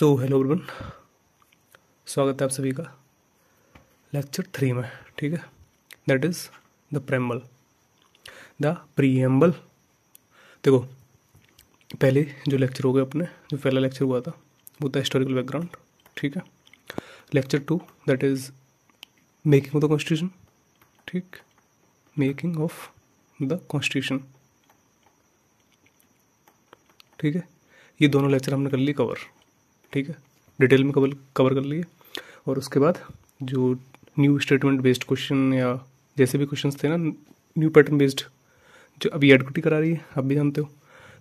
Hello everyone, स्वागत है आप सभी का लेक्चर 3 में। ठीक है, दैट इज़ द प्रीएम्बल। देखो, पहले जो लेक्चर हो गए अपने, जो पहला लेक्चर हुआ था वो था हिस्टोरिकल बैकग्राउंड। ठीक है, lecture 2 that is making of the constitution. ठीक, मेकिंग ऑफ द कॉन्स्टिट्यूशन। ठीक है, ये दोनों लेक्चर हमने कर लिए कवर। ठीक है, डिटेल में कवर कर लिए। और उसके बाद जो न्यू स्टेटमेंट बेस्ड क्वेश्चन या जैसे भी क्वेश्चंस थे ना, न्यू पैटर्न बेस्ड, जो अभी एडक्टी करा रही है, आप भी जानते हो,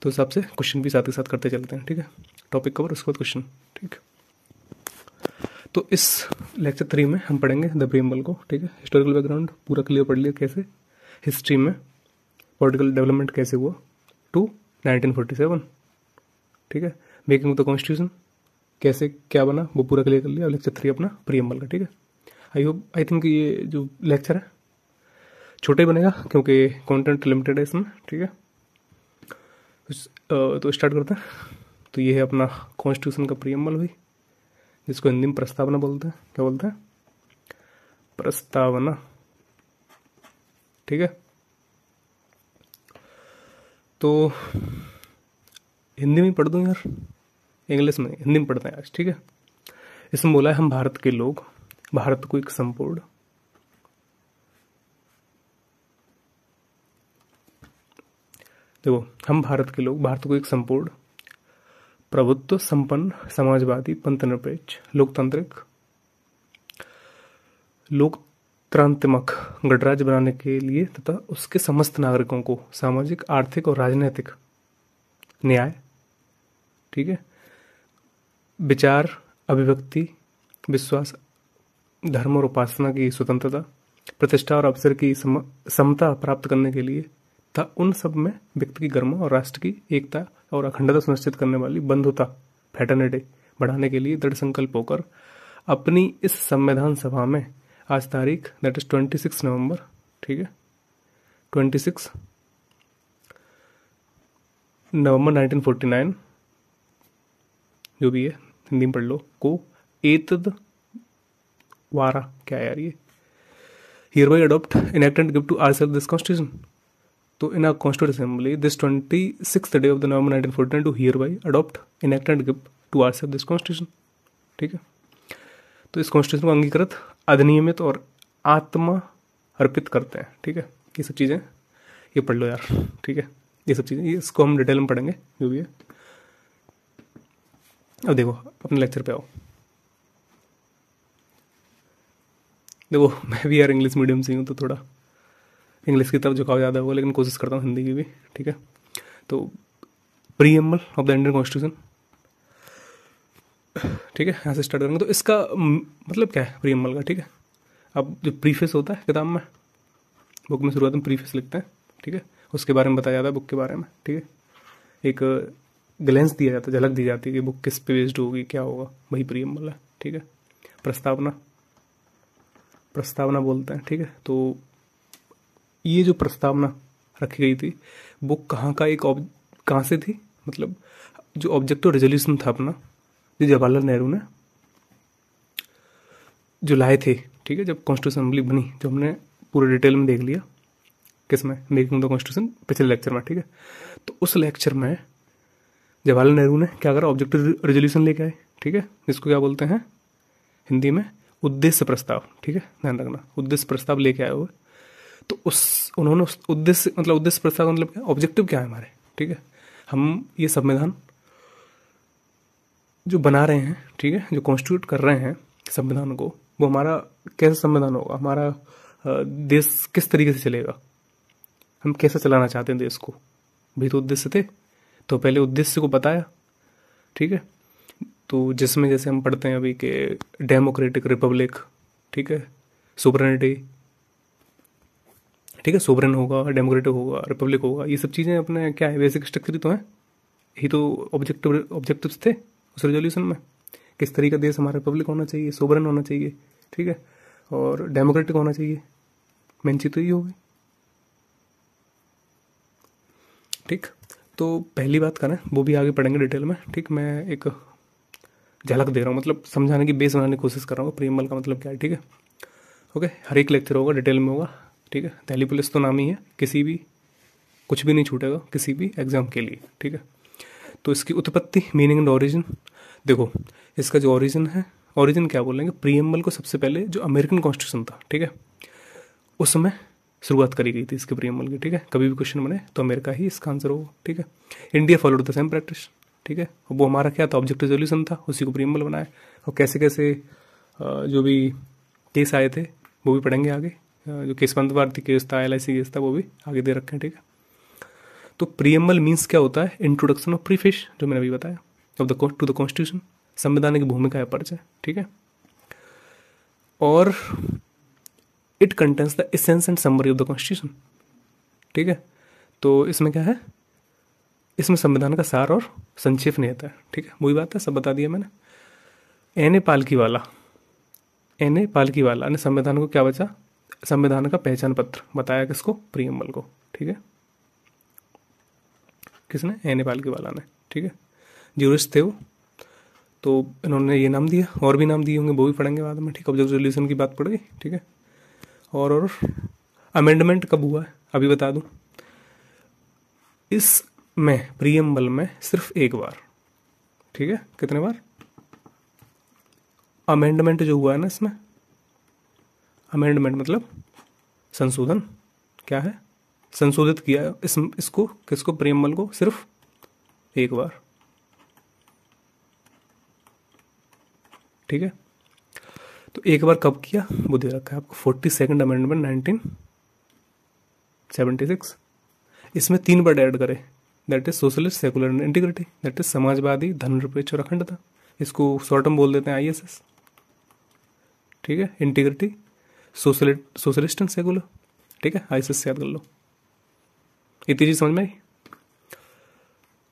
तो उस हिसाब से क्वेश्चन भी साथ के साथ करते चलते हैं। ठीक है, टॉपिक कवर, उसके बाद क्वेश्चन। ठीक, तो इस लेक्चर 3 में हम पढ़ेंगे द प्रीएम्बल को। ठीक है, हिस्टोरिकल बैकग्राउंड पूरा क्लियर पढ़ लिया, कैसे हिस्ट्री में पॉलिटिकल डेवलपमेंट कैसे हुआ टू 1947। ठीक है, मेकिंग ऑफ द कॉन्स्टिट्यूशन कैसे क्या बना वो पूरा क्लियर कर लिया। लेक्चर 3 अपना प्रीएम्बल का। ठीक है, आई थिंक ये जो लेक्चर है छोटा ही बनेगा क्योंकि कंटेंट लिमिटेड है इसमें। ठीक है, तो स्टार्ट करते हैं। तो ये है अपना कॉन्स्टिट्यूशन का प्रीएम्बल हुई, जिसको हिंदी में प्रस्तावना बोलते हैं। क्या बोलते हैं? प्रस्तावना। ठीक है, तो हिंदी में पढ़ दूं यार, इंग्लिश में? हिंदी में पढ़ते हैं आज। ठीक है, इसमें बोला है हम भारत के लोग भारत को एक संपूर्ण देखो, हम भारत के लोग भारत को एक संपूर्ण प्रभुत्व संपन्न समाजवादी पंथनिरपेक्ष लोकतंत्रात्मक गणराज्य बनाने के लिए तथा उसके समस्त नागरिकों को सामाजिक, आर्थिक और राजनीतिक न्याय, ठीक है, विचार, अभिव्यक्ति, विश्वास, धर्म और उपासना की स्वतंत्रता, प्रतिष्ठा और अवसर की समता प्राप्त करने के लिए तथा उन सब में व्यक्ति की गरिमा और राष्ट्र की एकता और अखंडता सुनिश्चित करने वाली बंधुता, फ्रेटर्निटी बढ़ाने के लिए दृढ़ संकल्प होकर अपनी इस संविधान सभा में आज तारीख दैट इज 26 नवंबर, ठीक है, 26 नवंबर 1949, जो भी है हिंदी में पढ़ लो, को एतद वारा, क्या है यार ये, hereby adopt, enact and give to ourselves this constitution. तो in constitute assembly this 26th day of the November 1949 to hereby adopt, enact and give to ourselves this constitution. ठीक है, तो इस कॉन्स्टिट्यूशन को अंगीकृत, अधिनियमित और आत्मा अर्पित करते हैं। ठीक है, ये सब चीज़ें ये पढ़ लो यार। ठीक है, ये सब चीज़ें इसको हम डिटेल में पढ़ेंगे जो भी है। अब देखो अपने लेक्चर पे आओ। देखो, मैं भी यार इंग्लिश मीडियम से हूँ तो थोड़ा इंग्लिश की तरफ झुकाव ज़्यादा होगा, लेकिन कोशिश करता हूँ हिंदी की भी। ठीक है, तो preamble of the Indian constitution. ठीक है, यहाँ से स्टार्ट करेंगे। तो इसका मतलब क्या है प्रीएम्बल का? ठीक है, अब जो प्रीफेस होता है किताब में, बुक में शुरुआत में प्रीफेस लिखते हैं। ठीक है, उसके बारे में बताया जाता है, बुक के बारे में। ठीक है, एक ग्लेंस दिया जाता है, झलक दी जाती है कि बुक किस पे बेस्ड होगी, क्या होगा, वही प्रीएम्बल है। ठीक है, प्रस्तावना बोलते हैं। ठीक है, तो ये जो प्रस्तावना रखी गई थी, बुक कहाँ से थी, मतलब जो ऑब्जेक्टिव रेजोल्यूशन था अपना, जो जवाहरलाल नेहरू ने जो लाए थे। ठीक है, जब कॉन्स्टिट्यूशन असेंबली बनी, जो हमने पूरे डिटेल में देख लिया किसमें, मेकिंग द कॉन्स्टिट्यूशन, पिछले लेक्चर में। ठीक है, तो उस लेक्चर में जवाहरलाल नेहरू ने क्या करा, ऑब्जेक्टिव रेजोल्यूशन लेके आए। ठीक है, जिसको क्या बोलते हैं हिंदी में, उद्देश्य प्रस्ताव। ठीक है, ध्यान रखना, उद्देश्य प्रस्ताव लेके आए हुए। तो उन्होंने उस उद्देश्य प्रस्ताव मतलब क्या, ऑब्जेक्टिव क्या है हमारे। ठीक है, हम ये संविधान जो बना रहे हैं, ठीक है, जो कॉन्स्टिट्यूट कर रहे हैं संविधान को, वो हमारा कैसा संविधान होगा, हमारा देश किस तरीके से चलेगा, हम कैसा चलाना चाहते हैं देश को, भी तो उद्देश्य थे। तो पहले उद्देश्य को बताया। ठीक है, तो जिसमें जैसे हम पढ़ते हैं अभी के डेमोक्रेटिक रिपब्लिक, ठीक है, सोवरेनिटी, ठीक है, सोवरेन होगा, डेमोक्रेटिक होगा, रिपब्लिक होगा, ये सब चीज़ें अपने क्या है, बेसिक स्ट्रक्चर ही तो है। यही तो ऑब्जेक्टिव्स थे उस रेजोल्यूशन में, किस तरीके का देश हमारा रिपब्लिक होना चाहिए, सोवरेन होना चाहिए, ठीक है, और डेमोक्रेटिक होना चाहिए। मेन चीज तो ये होगी। ठीक, तो पहली बात करें, वो भी आगे पढ़ेंगे डिटेल में। ठीक, मैं एक झलक दे रहा हूँ, मतलब समझाने की बेस बनाने की कोशिश कर रहा हूँ प्रीएम्बल का मतलब क्या है, ठीक है। ओके, हर एक लेक्चर होगा डिटेल में होगा, ठीक है। दिल्ली पुलिस तो नाम ही है, किसी भी कुछ भी नहीं छूटेगा किसी भी एग्जाम के लिए, ठीक है। तो इसकी उत्पत्ति, मीनिंग एंड ओरिजिन, देखो इसका जो ओरिजिन है, ओरिजिन क्या बोलेंगे, प्रीएम्बल को सबसे पहले जो अमेरिकन कॉन्स्टिट्यूशन था, ठीक है, उसमें शुरुआत करी गई थी इसके प्रीएम्बल की, ठीक है। कभी भी क्वेश्चन बने तो अमेरिका ही इसका आंसर होगा, ठीक है। India followed the same practice, ठीक है। वो हमारा क्या था, ऑब्जेक्ट रेजोल्यूशन था, उसी को प्रीएम्बल बनाया। और कैसे कैसे जो भी केस आए थे वो भी पढ़ेंगे आगे, जो केसवंत भारती केस था, LIC केस था, वो भी आगे दे रखे हैं, ठीक है। तो प्रीएम्बल मीन्स क्या होता है, इंट्रोडक्शन ऑफ प्रीफेस, जो मैंने अभी बताया, of the two the constitution, संविधान की भूमिका है, परिचय, ठीक है। और it contains the essence and summary of the constitution, ठीक है। तो इसमें क्या है, इसमें संविधान का सार और संक्षेप नहीं आता है, ठीक है। वही बात है, सब बता दिया मैंने। एन ए पालकीवाला ने संविधान को क्या बचा, संविधान का पहचान पत्र बताया, किसको, प्रीएम्बल को, ठीक है। किसने, एन ए पालकीवाला ने, ठीक है। ज्यूरिस्ट थे वो, तो इन्होंने ये नाम दिया, और भी नाम दिए होंगे वो भी पढ़ेंगे बाद में, ठीक है। ऑब्जेक्ट रेजोल्यूशन की बात पड़ गई, ठीक है। और अमेंडमेंट कब हुआ है अभी बता दूं, इसमें प्रीएम्बल में सिर्फ एक बार, ठीक है। कितने बार अमेंडमेंट जो हुआ है ना, इसमें अमेंडमेंट मतलब संशोधन, क्या है, संशोधित किया इसको किसको, प्रीएम्बल को, सिर्फ एक बार, ठीक है। तो एक बार कब किया वो दे रखा है आपको, 42nd अमेंडमेंट 1976। इसमें 3 वर्ड ऐड करे, that is socialist, secular and integrity, that is Samajwadi, धर्मनिरपेक्ष और अखंडता। इसको शॉर्ट में बोल देते हैं ISS, ठीक है। इंटीग्रिटी, सोशलिस्ट एंड सेकुलर, ठीक है। ISS याद कर लो, इतनी चीज समझ में आई,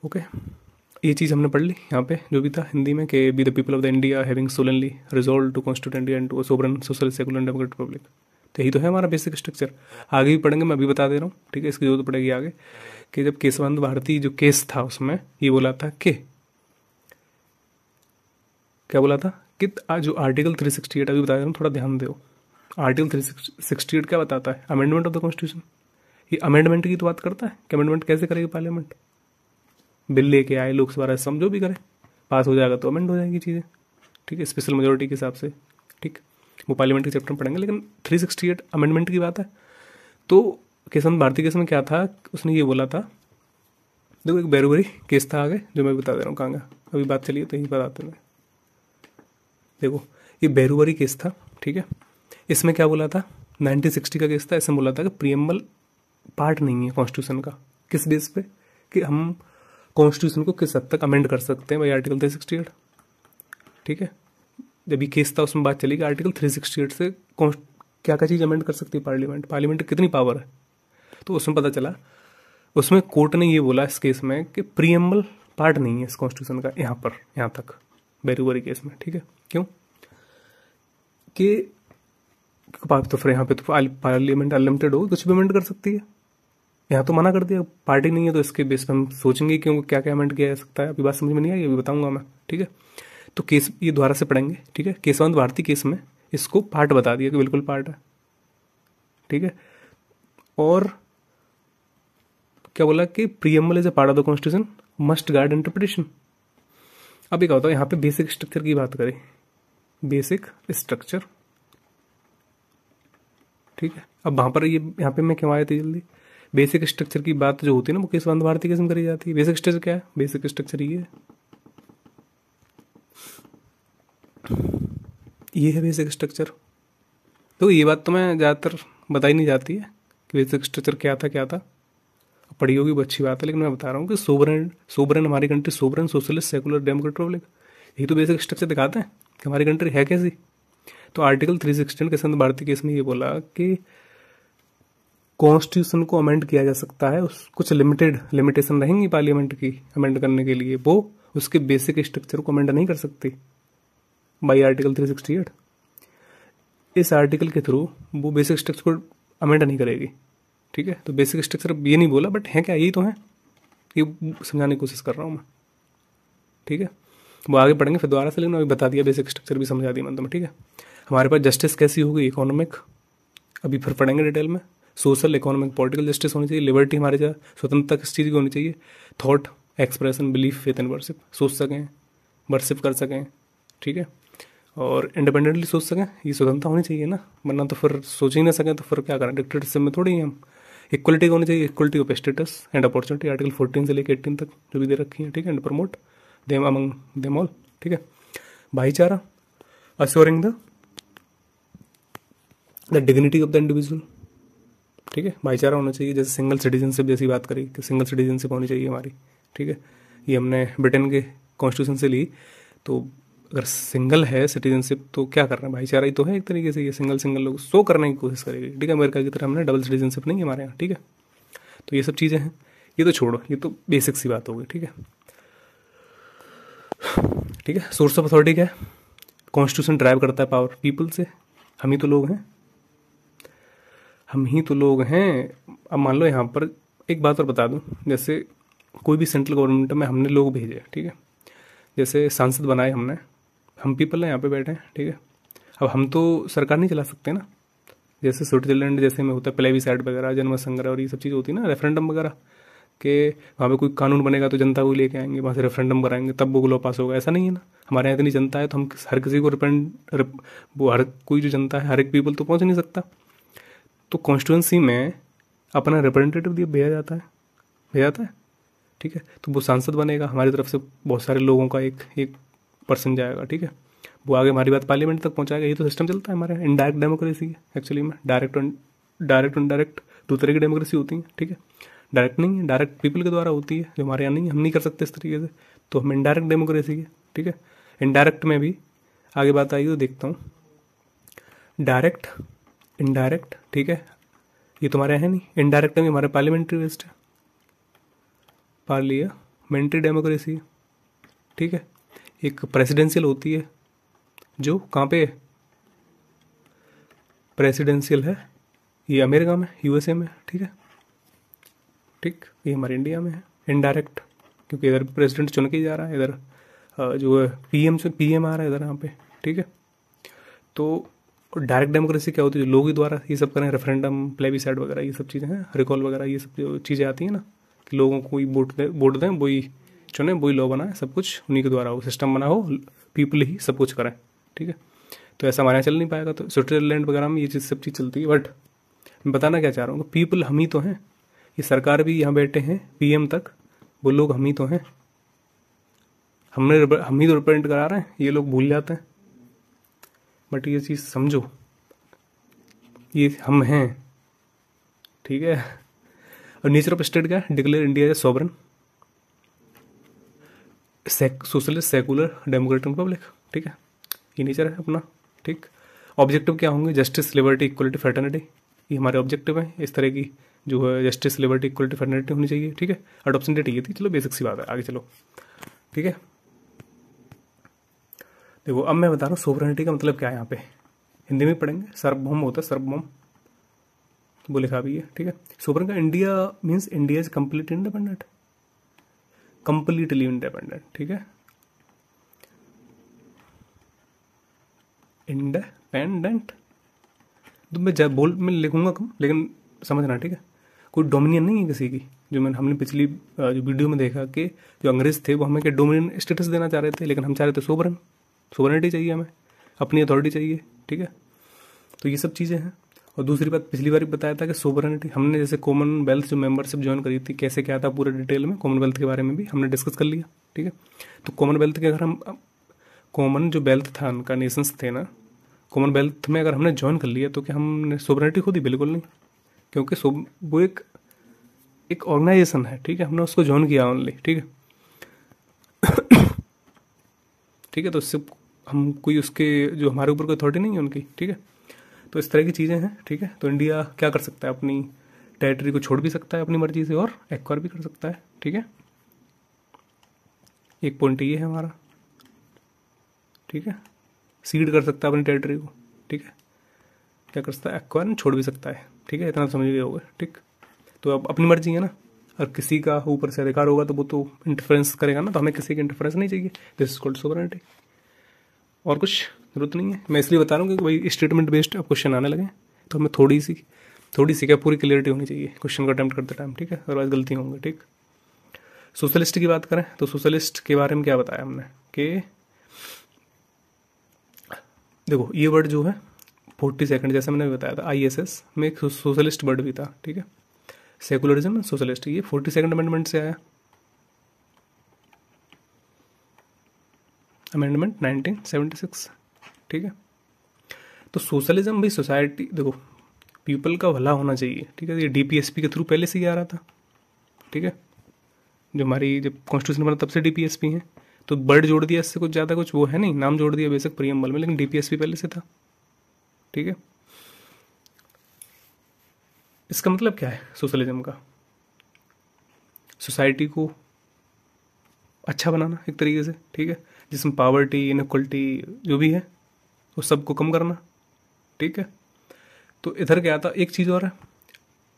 ओके। ये चीज़ हमने पढ़ ली यहाँ पे, जो भी था हिंदी में, कि we the people of the India having solemnly resolve to constitute India into a sovereign social secular democratic republic. तो यही तो है हमारा बेसिक स्ट्रक्चर। आगे भी पढ़ेंगे, मैं अभी बता दे रहा हूँ, ठीक है। इसकी जरूरत पड़ेगी आगे, कि जब केशवंत भारती जो केस था उसमें ये बोला था कि, क्या बोला था कि जो आर्टिकल 368 अभी बता रहा हूँ, थोड़ा ध्यान दो। आर्टिकल 368 क्या बताता है, अमेंडमेंट ऑफ द कॉन्स्टिट्यूशन। ये अमेंडमेंट की तो बात करता है कि अमेंडमेंट कैसे करेगी पार्लियामेंट, बिल लेके आए लोकसभा राज्यसभा जो भी करे, पास हो जाएगा तो अमेंड हो जाएगी चीज़ें, ठीक है, स्पेशल मेजोरिटी के हिसाब से, ठीक। वो पार्लियामेंट के चैप्टर में पढ़ेंगे, लेकिन 368 अमेंडमेंट की बात है। तो केशवंत भारती केस में क्या था, उसने ये बोला था, देखो एक बेरुवरी केस था आगे, जो मैं बता दे रहा हूँ, कहाँ का अभी बात चलिए तो यही बताते हैं। देखो ये बेरुवरी केस था, ठीक है। इसमें क्या बोला था, 1960 का केस था। इसमें बोला था कि प्रीएम्बल पार्ट नहीं है कॉन्स्टिट्यूशन का, किस बेस पे, कि हम कॉन्स्टिट्यूशन को किस हद तक अमेंड कर सकते हैं भाई, आर्टिकल 368, ठीक है। जब ये केस था उसमें बात चली कि आर्टिकल 368 से क्या क्या चीज़ अमेंड कर सकती है पार्लियामेंट कितनी पावर है। तो उसमें पता चला, उसमें कोर्ट ने ये बोला इस केस में कि प्रीएम्बल पार्ट नहीं है इस कॉन्स्टिट्यूशन का, यहाँ तक बेरुवरी केस में, ठीक है। क्यों कि तो फिर यहाँ पे तो पार्लियामेंट अनलिमिटेड होगी, कुछ भी अमेंड कर सकती है। यहाँ तो मना कर दिया, पार्टी नहीं है, तो इसके बेस पर हम सोचेंगे क्यों क्या क्या अमेंड किया जा सकता है। अभी बात समझ में नहीं आई, अभी बताऊंगा मैं, ठीक है। तो केस ये दोबारा से पढ़ेंगे, ठीक है। केशवंत भारती केस में इसको पार्ट बता दिया कि बिल्कुल पार्ट है, ठीक है। और क्या बोला कि preamble is a part of the constitution, must guide interpretation. अभी क्या होता है, यहाँ पे बेसिक स्ट्रक्चर की बात करें, बेसिक स्ट्रक्चर, ठीक है। अब वहां पर ये यहाँ पे मैं क्यों आया थी जल्दी, बेसिक स्ट्रक्चर की बात जो होती है ना, वो केशवंत भारती केस में करी जाती है। बेसिक स्ट्रक्चर क्या है, बेसिक स्ट्रक्चर ये है बेसिक स्ट्रक्चर। तो ये बात तो मैं ज़्यादातर बताई नहीं जाती है कि बेसिक स्ट्रक्चर क्या था, पढ़ी होगी वो अच्छी बात है, लेकिन मैं बता रहा हूँ कि सोवरेन हमारी country sovereign socialist secular democratic Republic, यही तो बेसिक स्ट्रक्चर दिखाते हैं कि हमारी कंट्री है कैसी। तो आर्टिकल 316 केशवंत भारती केस में ये बोला कि कॉन्स्टिट्यूशन को अमेंड किया जा सकता है, कुछ लिमिटेशन रहेंगी पार्लियामेंट की अमेंड करने के लिए, वो उसके बेसिक स्ट्रक्चर को अमेंड नहीं कर सकती बाई आर्टिकल 368। इस आर्टिकल के थ्रू वो बेसिक स्ट्रक्चर को अमेंड नहीं करेगी, ठीक है। तो बेसिक स्ट्रक्चर ये नहीं बोला, बट है क्या, यही तो है, ये समझाने की कोशिश कर रहा हूँ मैं, ठीक है। वो आगे पढ़ेंगे फिर दोबारा से, लेकिन अभी बता दिया, बेसिक स्ट्रक्चर भी समझा दिया मैंने तुम्हें, ठीक है। हमारे पास जस्टिस कैसी होगी, इकोनॉमिक, अभी फिर पढ़ेंगे डिटेल में। सोशल, इकोनॉमिक, पॉलिटिकल जस्टिस होनी चाहिए। लिबर्टी, हमारे जहाँ स्वतंत्रता किस चीज़ की होनी चाहिए, thought, expression, belief, faith and worship, सोच सकें, वर्शिप कर सकें, ठीक है। और इंडिपेंडेंटली सोच सकें, ये स्वतंत्रता होनी चाहिए ना, वरना तो फिर सोच ही ना सकें तो फिर क्या करें, डिक्टेटरशिप में थोड़ी ही हम। इक्वलिटी होनी चाहिए, equality of status and opportunity, article 14 से लेकर 18 तक जो भी दे रखी है, ठीक है। And promote them among them all, ठीक है। भाईचारा, assuring the dignity of the individual, ठीक है। भाईचारा होना चाहिए, जैसे सिंगल सिटीजनशिप जैसी बात करी कि सिंगल सिटीजनशिप होनी चाहिए हमारी, ठीक है। ये हमने ब्रिटेन के कॉन्स्टिट्यूशन से ली। तो अगर सिंगल है सिटीजनशिप तो क्या करना है, भाईचारा ही तो है एक तरीके से, ये सिंगल लोग शो करने की कोशिश करेगी, ठीक है। अमेरिका की तरह हमने डबल सिटीजनशिप नहीं है हमारे यहाँ, ठीक है। तो ये सब चीज़ें हैं, ये तो छोड़ो, ये तो बेसिक सी बात होगी, ठीक है। ठीक है, सोर्स ऑफ अथॉरिटी क्या है, कॉन्स्टिट्यूशन ड्राइव करता है पावर पीपल से, हम ही तो लोग हैं, हम ही तो लोग हैं। अब मान लो यहाँ पर एक बात और बता दूं, जैसे कोई भी सेंट्रल गवर्नमेंट में हमने लोग भेजे, ठीक है, जैसे सांसद बनाए हमने, हम पीपल हैं यहाँ पे बैठे हैं, ठीक है। अब हम तो सरकार नहीं चला सकते ना, जैसे स्विट्जरलैंड जैसे में होता है प्लेबिसाइड वगैरह, जनमत संग्रह और ये सब चीज़ होती है ना, रेफरेंडम वगैरह के, वहाँ पे कोई कानून बनेगा तो जनता को लेके आएंगे, वहाँ से रेफरेंडम कराएंगे तब वो लॉ पास होगा, ऐसा नहीं है ना। हमारे यहाँ इतनी जनता है तो हम हर किसी को वो हर कोई जो जनता है, हर एक पीपल तो पहुँच नहीं सकता। तो कॉन्स्टिट्यूंसी में अपना रिप्रेजेंटेटिव दिया भेजा जाता है, ठीक है। तो वो सांसद बनेगा, हमारी तरफ से बहुत सारे लोगों का एक पर्सन जाएगा, ठीक है। वो आगे हमारी बात पार्लियामेंट तक पहुंचाएगा, ये तो सिस्टम चलता है हमारे यहाँ। इनडायरेक्ट डेमोक्रेसी है एक्चुअली में, डायरेक्ट इनडायरेक्ट दो तरह की डेमोक्रेसी होती है, ठीक है। डायरेक्ट नहीं है, डायरेक्ट पीपल के द्वारा होती है, जो हमारे यहाँ नहीं है, हम नहीं कर सकते इस तरीके से, तो हम इनडायरेक्ट डेमोक्रेसी है, ठीक है। इनडायरेक्ट में भी आगे बात आएगी तो देखता हूँ, डायरेक्ट, इनडायरेक्ट, ठीक है, ये तुम्हारे यहाँ है नहीं। इनडायरेक्ट में हमारे पार्लियामेंट्री बेस्ड है, पार्लियामेंट्री डेमोक्रेसी है, ठीक है। एक प्रेसिडेंशियल होती है, जो कहाँ पे प्रेसिडेंशियल है, ये अमेरिका में, यूएसए में, ठीक है, ठीक। ये हमारे इंडिया में है इनडायरेक्ट, क्योंकि इधर प्रेसिडेंट चुन के ही जा रहा है, इधर जो है पीएम आ रहा है इधर यहाँ पे, ठीक है। तो डायरेक्ट डेमोक्रेसी क्या होती है, जो लोगों द्वारा ये सब करें, रेफरेंडम, प्लेबिसाइड वगैरह ये सब चीज़ें हैं, रिकॉल वगैरह ये सब जो चीज़ें आती हैं ना, कि लोगों को वोट दें, वही चुने, वही लॉ बनाए, सब कुछ उन्हीं के द्वारा हो, सिस्टम बना हो, पीपल ही सब कुछ करें, ठीक है। तो ऐसा हमारे यहाँ चल नहीं पाएगा। तो स्विट्जरलैंड वगैरह में ये सब चीज़ चलती है। बट मैं बताना क्या चाह रहा हूँ, पीपल हम ही तो हैं, ये सरकार भी यहाँ बैठे हैं, पीएम तक वो लोग हम ही तो हैं, हम ही तो रिप्रेजेंट करा रहे हैं, ये लोग भूल जाते हैं। बट ये चीज़ समझो, ये हम हैं, ठीक है। और नेचर ऑफ स्टेट क्या है, declare India as sovereign, socialist, secular, democratic republic, ठीक है, ये नेचर है अपना, ठीक। ऑब्जेक्टिव क्या होंगे, जस्टिस, लिबर्टी, इक्वलिटी, फ्रेटर्निटी, ये हमारे ऑब्जेक्टिव हैं। इस तरह की जो है जस्टिस, लिबर्टी, इक्वलिटी, फ्रेटर्निटी होनी चाहिए, ठीक है। अडॉप्शन डेट ये थी, चलो बेसिक सी बात है, आगे चलो, ठीक है। देखो अब मैं बता रहा हूँ सोवरेनिटी का मतलब क्या है, यहाँ पे हिंदी में पढ़ेंगे, सार्वभौम होता है, सार्वभौम वो लिखा भी है, ठीक है। सोवरेन का India means India is complete independent, completely independent, ठीक है, इंडिपेंडेंट। तो मैं लिखूंगा कम, लेकिन समझना, ठीक है। कोई डोमिनियन नहीं है किसी की, जो हमने पिछली जो वीडियो में देखा कि जो अंग्रेज थे वो हमें क्या डोमिनियन स्टेटस देना चाह रहे थे, लेकिन हम चाह रहे थे सोवरेनिटी चाहिए, हमें अपनी अथॉरिटी चाहिए, ठीक है। तो ये सब चीज़ें हैं। और दूसरी बात, पिछली बार बताया था कि सोवरेनिटी हमने जैसे कॉमनवेल्थ जो मेंबरशिप ज्वाइन करी थी, कैसे क्या था पूरे डिटेल में, कॉमनवेल्थ के बारे में भी हमने डिस्कस कर लिया, ठीक है। तो कॉमनवेल्थ के अगर हम कॉमन जो वेल्थ था उनका, नेशंस थे ना, कॉमनवेल्थ में अगर हमने ज्वाइन कर लिया तो क्या हमने सोवरेनिटी खुद ही, बिल्कुल नहीं, क्योंकि वो एक ऑर्गेनाइजेशन है, ठीक है, हमने उसको ज्वाइन किया ओनली, ठीक है। ठीक है, तो इससे हम कोई उसके जो हमारे ऊपर कोई अथॉरिटी नहीं है उनकी, ठीक है। तो इस तरह की चीज़ें हैं, ठीक है। तो इंडिया क्या कर सकता है, अपनी टेरिटरी को छोड़ भी सकता है अपनी मर्जी से, और एक्वायर भी कर सकता है, ठीक है। एक पॉइंट ये है हमारा, ठीक है। सीड कर सकता है अपनी टेरिटरी को, ठीक है। क्या कर सकता है, एक्वायर, छोड़ भी सकता है, ठीक है। इतना समझ गए होगे, ठीक। तो अब अपनी मर्जी है ना, और किसी का ऊपर से अधिकार होगा तो वो तो इंटरफेरेंस करेगा ना, तो हमें किसी की इंटरफेरेंस नहीं चाहिए। This is called sovereignty. और कुछ जरूरत नहीं है। मैं इसलिए बता रहा हूँ कि भाई स्टेटमेंट बेस्ड अब क्वेश्चन आने लगे तो हमें थोड़ी सी क्या पूरी क्लियरिटी होनी चाहिए क्वेश्चन को अटेम्प्ट करते टाइम, ठीक है, अदरवाइज गलती होंगी, ठीक। सोशलिस्ट की बात करें तो सोशलिस्ट के बारे में क्या बताया हमने कि देखो ये वर्ड जो है 42 जैसे मैंने बताया था ISS में एक सोशलिस्ट वर्ड भी था, ठीक है, सेकुलरिज्म सोशलिस्ट, ये 42 अमेंडमेंट से आया, अमेंडमेंट 1976, ठीक है। तो सोशलिज्म भी सोसाइटी, देखो पीपल का भला होना चाहिए, ठीक है, ये DPSP के थ्रू पहले से ही आ रहा था, ठीक है, जो हमारी जब कॉन्स्टिट्यूशन बना तब से DPSP है, तो वर्ड जोड़ दिया, इससे कुछ ज़्यादा कुछ वो है नहीं, नाम जोड़ दिया बेसिक प्रीएम्बल में, लेकिन DPSP पहले से था, ठीक है। इसका मतलब क्या है सोशलिज्म का? सोसाइटी को अच्छा बनाना एक तरीके से, ठीक है, जिसमें पावर्टी इनइक्वलिटी जो भी है वो सबको कम करना, ठीक है। तो इधर क्या था, एक चीज़ और है,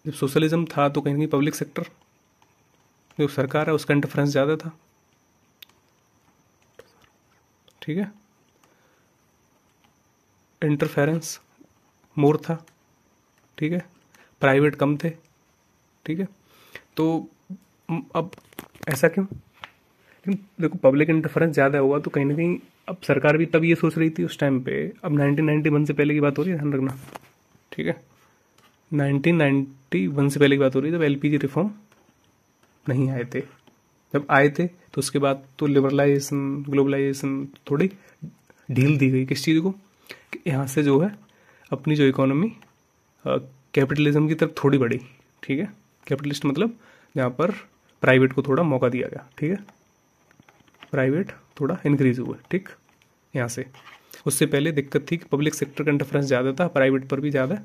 जब सोशलिज्म था तो कहीं ना कहीं पब्लिक सेक्टर जो सरकार है उसका इंटरफेरेंस ज़्यादा था, ठीक है, इंटरफेरेंस मोर था, ठीक है, प्राइवेट कम थे, ठीक है। तो अब ऐसा क्यों? देखो पब्लिक इंटरफेरेंस ज़्यादा होगा तो कहीं ना कहीं अब सरकार भी तब ये सोच रही थी उस टाइम पे, अब 1991 से पहले की बात हो रही है, ध्यान रखना, ठीक है, 1991 से पहले की बात हो रही है, जब LPG रिफॉर्म नहीं आए थे, जब आए थे तो उसके बाद तो लिबरलाइजेशन ग्लोबलाइजेशन थोड़ी ढील दी गई किस चीज़ को, कि यहाँ से जो है अपनी जो इकोनॉमी कैपिटलिज्म की तरफ थोड़ी बढ़ी, ठीक है, कैपिटलिस्ट मतलब जहाँ पर प्राइवेट को थोड़ा मौका दिया गया, ठीक है, प्राइवेट थोड़ा इंक्रीज हुआ, ठीक, यहाँ से। उससे पहले दिक्कत थी कि पब्लिक सेक्टर का इंटरफेरेंस ज़्यादा था, प्राइवेट पर भी ज़्यादा,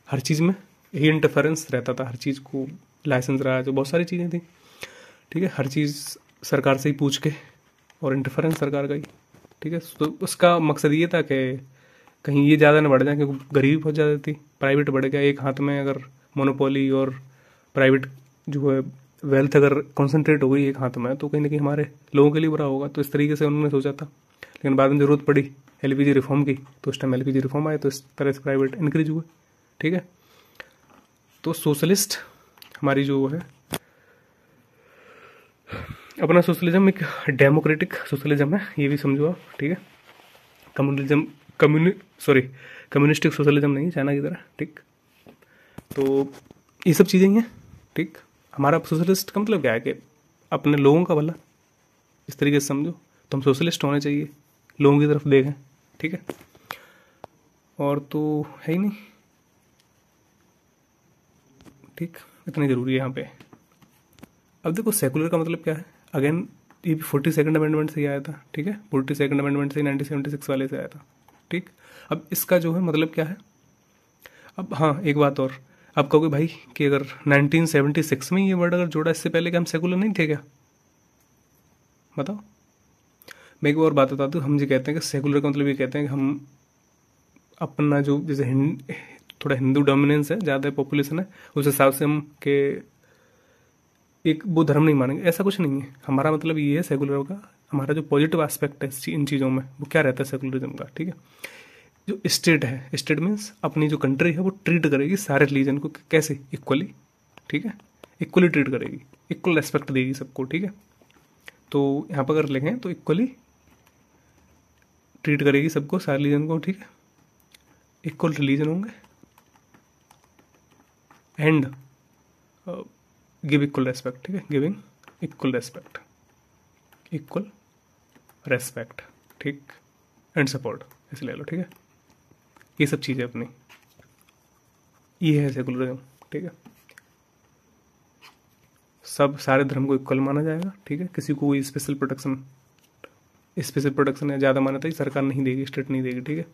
हर चीज़ में यही इंटरफेरेंस रहता था, हर चीज़ को लाइसेंस रहा, जो बहुत सारी चीज़ें थी, ठीक है, हर चीज़ सरकार से ही पूछ के, और इंटरफेरेंस सरकार का ही, ठीक है। तो उसका मकसद ये था कि कहीं ये ज़्यादा ना बढ़ जाए, क्योंकि गरीबी बहुत ज़्यादा थी, प्राइवेट बढ़ गया, एक हाथ में अगर मोनोपोली और प्राइवेट जो है वेल्थ अगर कॉन्सेंट्रेट हो गई एक हाथ में, तो कहीं ना कहीं हमारे लोगों के लिए बुरा होगा, तो इस तरीके से उन्होंने सोचा था। लेकिन बाद में ज़रूरत पड़ी LPG रिफॉर्म की, तो उस टाइम LPG रिफॉर्म आए, तो इस तरह से प्राइवेट इंक्रीज हुए, ठीक है। तो सोशलिस्ट हमारी जो है अपना सोशलिज्म एक डेमोक्रेटिक सोशलिज्म है, ये भी समझो आप, ठीक है, कम्युनिस्टिक सोशलिज्म नहीं, चाइना की तरह, ठीक। तो ये सब चीज़ें ही हैं, ठीक। हमारा सोशलिस्ट का मतलब क्या है कि अपने लोगों का भला, इस तरीके से समझो, तो हम सोशलिस्ट होने चाहिए, लोगों की तरफ देखें, ठीक है, और तो है ही नहीं, ठीक, इतना ज़रूरी है यहाँ पे। अब देखो सेकुलर का मतलब क्या है, अगेन ये भी 42 अमेंडमेंट से ही आया था, ठीक है, 42 अमेंडमेंट से 1976 वाले से आया था, ठीक। अब इसका जो है मतलब क्या है, अब हाँ एक बात और, अब कहोगे भाई कि अगर 1976 में ये वर्ड अगर जोड़ा, इससे पहले क्या हम सेकुलर नहीं थे क्या? बताओ। मैं एक और बात बता दूँ, हम जी कहते हैं कि सेकुलर का मतलब ये कहते हैं कि हम अपना जो जैसे थोड़ा हिंदू डोमिनेंस है, ज़्यादा पॉपुलेशन है, उस हिसाब से हम के एक वो धर्म नहीं मानेंगे, ऐसा कुछ नहीं है। हमारा मतलब ये है सेकुलर का, हमारा जो पॉजिटिव एस्पेक्ट है इन चीज़ों में, वो क्या रहता है सेकुलरिज्म का, ठीक है। जो स्टेट है, स्टेट मीन्स अपनी जो कंट्री है वो ट्रीट करेगी सारे रिलीजन को कैसे, इक्वली, ठीक है, इक्वली ट्रीट करेगी, इक्वल रेस्पेक्ट देगी सबको, ठीक है। तो यहाँ पर अगर लिखें तो इक्वली ट्रीट करेगी सबको, सारे रिलीजन को, ठीक है, इक्वल रिलीजन होंगे एंड गिव इक्वल रेस्पेक्ट, ठीक है, giving equal respect, equal respect, ठीक, एंड सपोर्ट, ऐसे ले लो, ठीक है। ये सब चीज़ें अपनी, ये है सेकुलरिज्म, ठीक है। सब सारे धर्म को इक्वल माना जाएगा, ठीक है, किसी को कोई स्पेशल प्रोटेक्शन या ज़्यादा मान्यता ही सरकार नहीं देगी, स्टेट नहीं देगी, ठीक है,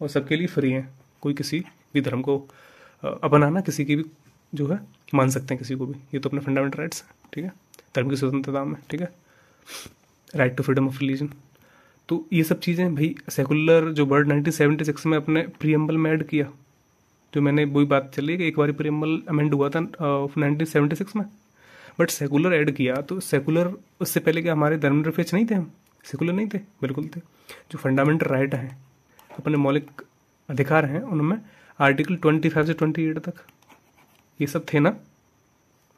और सबके लिए फ्री है, कोई किसी भी धर्म को अपनाना, किसी की भी जो है मान सकते हैं किसी को भी, ये तो अपने फंडामेंटल राइट्स है, ठीक है, धर्म की स्वतंत्रता में, ठीक है, right to freedom of religion. तो ये सब चीज़ें भाई सेकुलर जो वर्ड 1976 में अपने प्रीएम्बल में ऐड किया, जो मैंने वही बात चली है कि एक बार प्रीएम्बल अमेंड हुआ था 1976 में, बट सेकुलर ऐड किया तो सेकुलर, उससे पहले क्या हमारे धर्मनिरपेक्ष नहीं थे, हम सेकुलर नहीं थे, बिल्कुल थे। जो फंडामेंटल राइट हैं, अपने मौलिक अधिकार हैं, उनमें आर्टिकल 25 से 28 तक ये सब थे ना,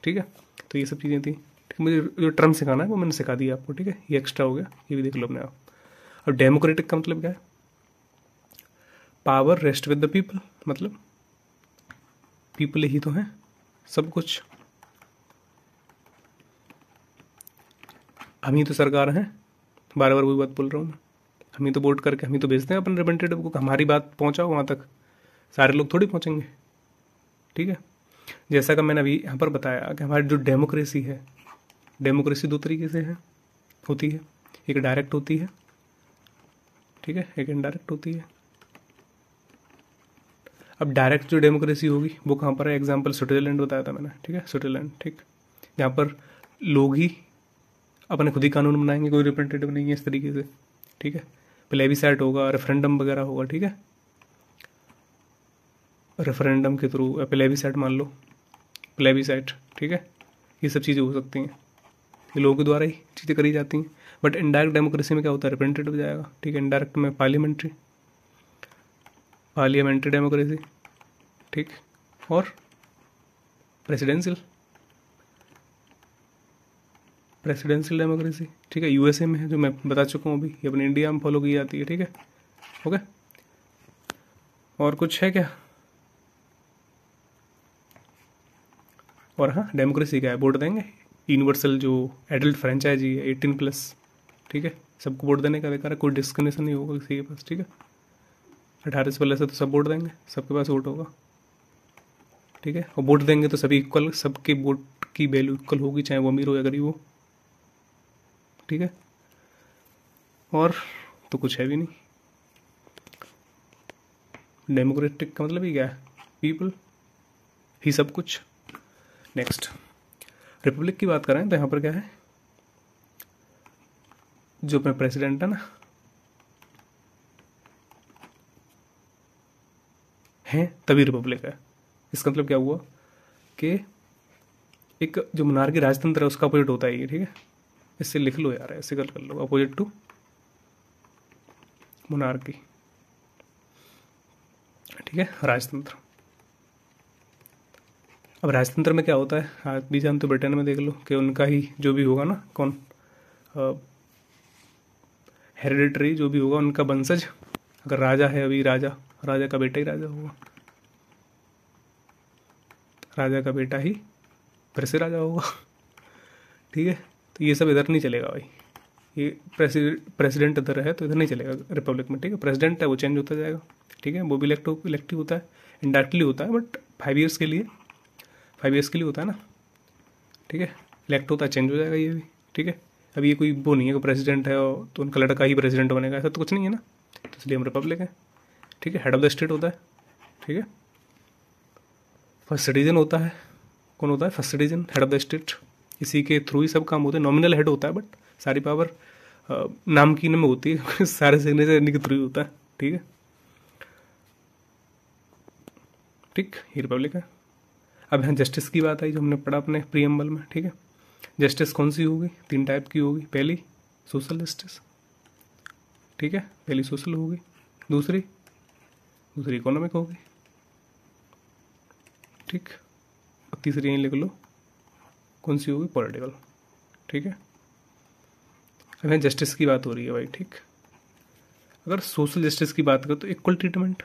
ठीक है। तो ये सब चीज़ें थी, ठीक है। मुझे जो टर्म सिखाना है वो मैंने सिखा दिया आपको, ठीक है। ये एक्स्ट्रा हो गया, ये भी देख लो अपने आप। अब डेमोक्रेटिक का मतलब क्या है? Power rest with the people, मतलब पीपल ही तो हैं सब कुछ, हम ही तो सरकार हैं, बार बार वही बात बोल रहा हूँ मैं। हम ही तो वोट करके हम ही तो भेजते हैं अपन रिप्रेजेंटेटिव को, हमारी बात पहुँचाओ वहाँ तक, सारे लोग थोड़ी पहुँचेंगे, ठीक है। जैसा कि मैंने अभी यहाँ पर बताया कि हमारी जो डेमोक्रेसी है, डेमोक्रेसी 2 तरीके से है, होती है। एक डायरेक्ट होती है, ठीक है, एक इनडायरेक्ट होती है। अब डायरेक्ट जो डेमोक्रेसी होगी वो कहाँ पर है? एग्जाम्पल स्विट्जरलैंड बताया था मैंने, ठीक है, स्विट्जरलैंड, ठीक, जहाँ पर लोग ही अपने खुद ही कानून बनाएंगे, कोई रिप्रेजेंटेटिव नहीं है इस तरीके से, ठीक है। प्लेबिसाइट होगा, रेफरेंडम वगैरह होगा, ठीक है। रेफरेंडम के थ्रू, प्लेबिसाइट मान लो, प्लेबिसाइट, ठीक है, ये सब चीज़ें हो सकती हैं, ये लोगों के द्वारा ही चीज़ें करी जाती हैं। बट इनडायरेक्ट डेमोक्रेसी में क्या होता है? रिप्रेजेंटेटिव जाएगा, ठीक है। इनडायरेक्ट में पार्लियामेंट्री डेमोक्रेसी, ठीक, और प्रेसिडेंशियल डेमोक्रेसी, ठीक है। यूएसए में है, जो मैं बता चुका हूँ अभी, ये अपने इंडिया में फॉलो की जाती है, ठीक है, ओके। और कुछ है क्या? और हाँ, डेमोक्रेसी क्या है? वोट देंगे, यूनिवर्सल जो एडल्ट फ्रेंचाइजी है 18+, ठीक है, सबको वोट देने का अधिकार है, कोई डिस्क्रिमिनेशन नहीं होगा किसी के पास, ठीक है। 18 से पहले से तो सब वोट देंगे, सबके पास वोट होगा, ठीक है। और वोट देंगे तो सभी इक्वल, सबके वोट की वैल्यू इक्वल होगी, चाहे वो अमीर हो या गरीब हो, ठीक है। और तो कुछ है भी नहीं। डेमोक्रेटिक का मतलब ही क्या है? पीपल ही सब कुछ। नेक्स्ट, रिपब्लिक की बात करें तो यहाँ पर क्या है? जो अपना प्रेसिडेंट है ना, है तभी रिपब्लिक है। इसका मतलब क्या हुआ कि एक जो मोनार्की राजतंत्र है उसका अपोजिट होता है ये, ठीक है। इससे लिख लो यार, ऐसे कर लो, अपोजिट टू मोनार्की, ठीक है, राजतंत्र। अब राजतंत्र में क्या होता है, आप भी जानते हो, ब्रिटेन में देख लो कि उनका ही जो भी होगा ना, कौन हेरिडिटरी जो भी होगा, उनका वंशज, अगर राजा है अभी, राजा का बेटा ही राजा होगा, राजा का बेटा ही फिर से राजा होगा, ठीक है। तो ये सब इधर नहीं चलेगा भाई, ये प्रेसिडेंट इधर है तो इधर नहीं चलेगा रिपब्लिक में, ठीक है। प्रेसिडेंट है वो चेंज होता जाएगा, ठीक है, वो भी इलेक्टिव होता है, इनडायरेक्टली होता है, बट 5 ईयर्स के लिए होता है ना, ठीक है। इलेक्ट होता है, चेंज हो जाएगा ये भी, ठीक है। अब ये कोई वो नहीं है कि प्रेसिडेंट है और तो उनका लड़का ही प्रेसिडेंट बनेगा, ऐसा तो कुछ नहीं है ना, तो इसलिए हम रिपब्लिक है, ठीक है। हेड ऑफ द स्टेट होता है, ठीक है। फर्स्ट सिटीजन होता है, कौन होता है? First citizen, head of the state, इसी के थ्रू ही सब काम होते हैं। नॉमिनल हेड होता है बट सारी पावर नाम की में होती है सारे सिग्नेचर इन्हीं के थ्रू ही होता है, ठीक है, ठीक, ये रिपब्लिक है। अब यहाँ जस्टिस की बात आई जो हमने पढ़ा अपने प्रीएम्बल में, ठीक है। जस्टिस कौन सी होगी? 3 टाइप की होगी। पहली सोशल जस्टिस, ठीक है, पहली सोशल होगी, दूसरी इकोनॉमिक होगी, ठीक, और तीसरी यहीं लिख लो कौन सी होगी? पॉलिटिकल, ठीक है। अब यहाँ जस्टिस की बात हो रही है भाई, ठीक। अगर सोशल जस्टिस की बात करें तो इक्वल ट्रीटमेंट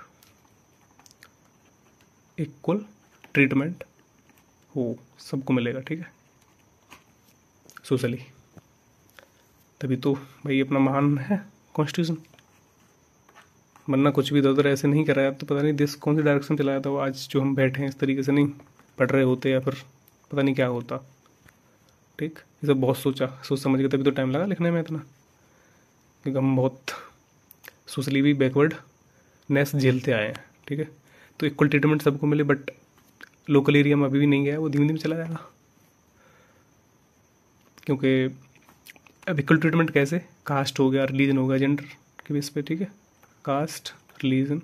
हो, सबको मिलेगा, ठीक है, सोशली, तभी तो भाई अपना महान है कॉन्स्टिट्यूशन। वरना कुछ भी इधर उधर ऐसे नहीं कराया तो पता नहीं देश कौन सी डायरेक्शन चलाया था वो, आज जो हम बैठे हैं इस तरीके से नहीं पढ़ रहे होते, या फिर पता नहीं क्या होता, ठीक। ये सब बहुत सोच समझ के, तभी तो टाइम लगा लिखने में इतना, क्योंकि हम बहुत सोशली भी बैकवर्डनेस झेलते आए हैं, ठीक है। तो इक्वल ट्रीटमेंट सबको मिले, बट लोकल एरिया में अभी भी नहीं गया, वो धीमे धीमे चला जाएगा, क्योंकि अब इक्वल ट्रीटमेंट कैसे? कास्ट हो गया, रिलीजन हो गया, जेंडर के बेस पे, ठीक है, कास्ट, रिलीजन,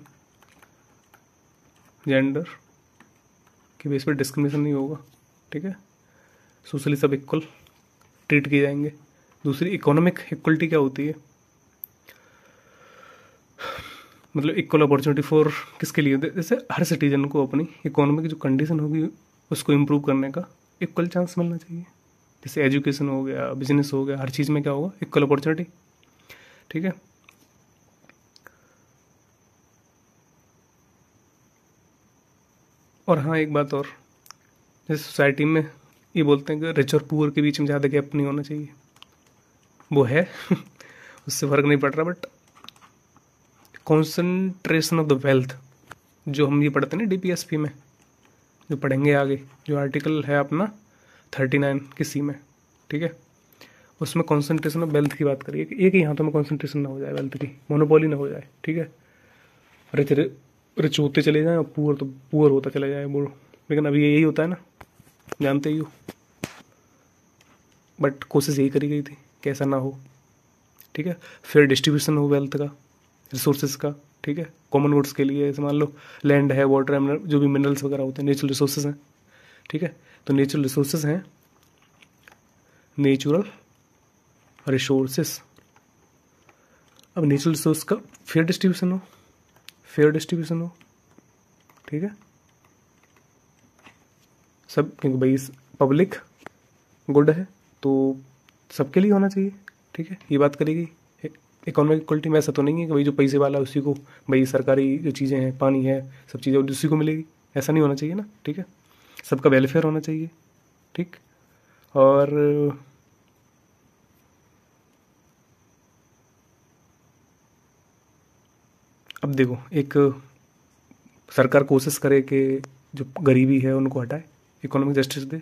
जेंडर के बेस पे डिस्क्रिमिनेशन नहीं होगा, ठीक है। सोशली सब इक्वल ट्रीट किए जाएंगे। दूसरी इकोनॉमिक इक्वलिटी क्या होती है, मतलब इक्वल अपॉर्चुनिटी फॉर किसके लिए, जैसे हर सिटीजन को अपनी इकोनॉमिक जो कंडीशन होगी उसको इम्प्रूव करने का इक्वल चांस मिलना चाहिए। जैसे एजुकेशन हो गया, बिजनेस हो गया, हर चीज़ में क्या होगा, इक्वल अपॉर्चुनिटी। ठीक है। और हाँ एक बात और, जैसे सोसाइटी में ये बोलते हैं कि रिच और पुअर के बीच में ज़्यादा गैप नहीं होना चाहिए, वो है उससे फ़र्क नहीं पड़ रहा, but concentration of the wealth जो हम ये पढ़ते हैं ना डीपीएसपी में, जो पढ़ेंगे आगे, जो आर्टिकल है अपना 39 किसी में, ठीक है, उसमें कॉन्सेंट्रेशन ऑफ वेल्थ की बात करिए कि एक ही हाथों में कॉन्सेंट्रेशन ना हो जाए, वेल्थ की मोनोपोली ना हो जाए। ठीक है, रिच रिच होते चले जाएं और पुअर तो पुअर होता चला जाए वो, लेकिन अभी यही होता है ना, जानते ही हो। बट कोशिश यही करी गई थी कि ऐसा ना हो। ठीक है, फिर डिस्ट्रीब्यूशन हो वेल्थ का, रिसोर्सेज का। ठीक है, कॉमन गुड्स के लिए जैसे मान लो लैंड है, वाटर है, जो भी मिनरल्स वगैरह होते हैं, नेचुरल रिसोर्सेज हैं। ठीक है, तो नेचुरल रिसोर्सेज हैं, नेचुरल रिसोर्सेस। अब नेचुरल रिसोर्स का फेयर डिस्ट्रीब्यूशन हो, फेयर डिस्ट्रीब्यूशन हो। ठीक है, सब, क्योंकि भाई पब्लिक गुड है तो सबके लिए होना चाहिए। ठीक है, ये बात करेगी इकोनॉमिक इक्वलिटी में। ऐसा तो नहीं है कि भाई जो पैसे वाला है उसी को, भाई सरकारी जो चीज़ें हैं, पानी है, सब चीज़ें उसी को मिलेगी, ऐसा नहीं होना चाहिए ना। ठीक है, सबका वेलफेयर होना चाहिए। ठीक, और अब देखो, एक सरकार कोशिश करे कि जो गरीबी है उनको हटाए, इकोनॉमिक जस्टिस दे।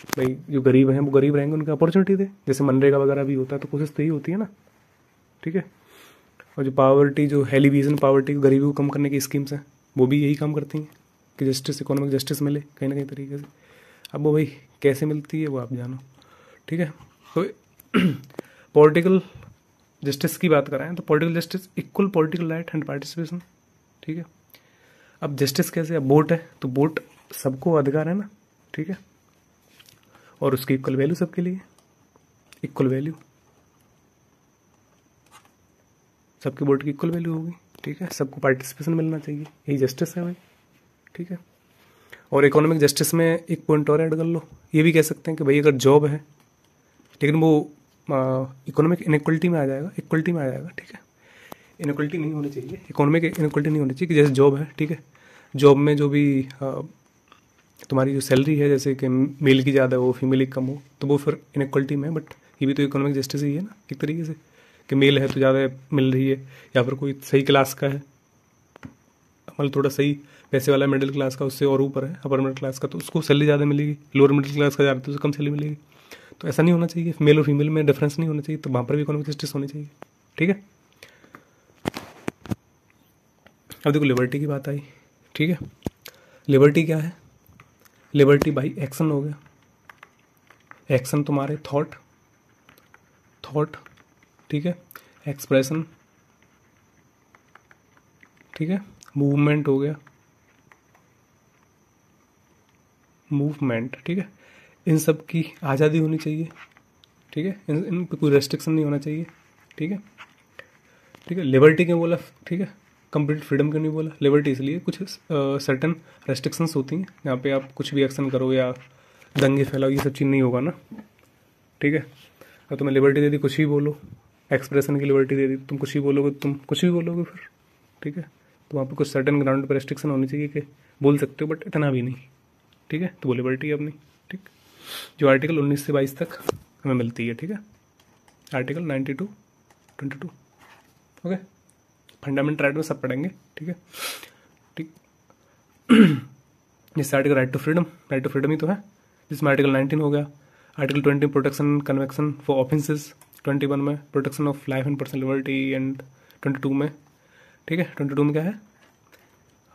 भाई जो गरीब हैं वो गरीब रहेंगे, उनको अपॉर्चुनिटी दे, जैसे मनरेगा वगैरह भी होता है, तो कोशिश तो यही होती है ना। ठीक है, और जो पावर्टी, जो एलिविएशन पावर्टी, गरीबी को कम करने की स्कीम्स हैं, वो भी यही काम करती हैं कि जस्टिस, इकोनॉमिक जस्टिस मिले कहीं ना कहीं तरीके से। अब वो भाई कैसे मिलती है वो आप जानो। ठीक है, तो पॉलिटिकल जस्टिस की बात कराएं तो political justice, equal political right and participation. ठीक है, अब जस्टिस कैसे, अब वोट है तो वोट सबको अधिकार है ना। ठीक है, और उसकी इक्वल वैल्यू सबके लिए, इक्वल वैल्यू, सबके वोट की इक्वल वैल्यू होगी। ठीक है, सबको पार्टिसिपेशन मिलना चाहिए, यही जस्टिस है भाई। ठीक है, और इकोनॉमिक जस्टिस में एक पॉइंट और ऐड कर लो, ये भी कह सकते हैं कि भाई अगर जॉब है, लेकिन वो इकोनॉमिक इनइक्वलिटी में आ जाएगा, इक्वलिटी में आ जाएगा। ठीक है, इनइक्वलिटी नहीं होनी चाहिए, इकोनॉमिक इनइक्वलिटी नहीं होनी चाहिए कि जैसे जॉब है, ठीक है, जॉब में जो भी तुम्हारी जो सैलरी है, जैसे कि मेल की ज़्यादा हो, फीमेल की कम हो, तो वो फिर इनइक्वलिटी में है। बट ये भी तो इकोनॉमिक जस्टिस ही है ना एक तरीके से, कि मेल है तो ज़्यादा मिल रही है, या फिर कोई सही क्लास का है, मतलब थोड़ा सही पैसे वाला मिडिल क्लास का, उससे और ऊपर है अपर मिडिल क्लास का, तो उसको सैलरी ज़्यादा मिलेगी, लोअर मिडिल क्लास का ज़्यादा तो उससे कम सैलरी मिलेगी। तो ऐसा नहीं होना चाहिए, मेल और फीमेल में डिफरेंस नहीं होना चाहिए, तो वहाँ पर भी इकोनॉमिक जस्टिस होनी चाहिए। ठीक है, अब देखो लिबर्टी की बात आई। ठीक है, लिबर्टी क्या है, लिबर्टी भाई एक्शन हो गया, एक्शन तुम्हारे थॉट, थॉट, ठीक है, एक्सप्रेशन, ठीक है, मूवमेंट हो गया, मूवमेंट। ठीक है, इन सब की आज़ादी होनी चाहिए। ठीक है, इन पे कोई रेस्ट्रिक्शन नहीं होना चाहिए। ठीक है, ठीक है, लिबर्टी क्यों बोला, ठीक है, कंप्लीट फ्रीडम क्यों नहीं बोला, लिबर्टी इसलिए कुछ सर्टन रेस्ट्रिक्शंस होती हैं, यहाँ पे आप कुछ भी एक्शन करो या दंगे फैलाओ, ये सब चीज़ नहीं होगा ना। ठीक है, अगर तुम्हें लिबर्टी दे दी, कुछ भी बोलो, एक्सप्रेशन की लिबर्टी दे दी, तुम कुछ भी बोलोगे, तुम कुछ भी बोलोगे फिर। ठीक है, तो वहाँ पे कुछ सर्टन ग्राउंड पर रेस्ट्रिक्शन होनी चाहिए कि बोल सकते हो बट इतना भी नहीं। ठीक है, तो वो लिबर्टी है अपनी। ठीक, जो आर्टिकल 19 से 22 तक हमें मिलती है। ठीक है, आर्टिकल 92, 22। ओके, फंडामेंटल राइट में सब पढ़ेंगे। ठीक है, ठीक, जैसे article right to freedom, right to freedom ही तो है, जिसमें आर्टिकल 19 हो गया, article 20 protection conviction for offences, 21 में protection of life and personal liberty, and 22 में, ठीक है, 22 में क्या है,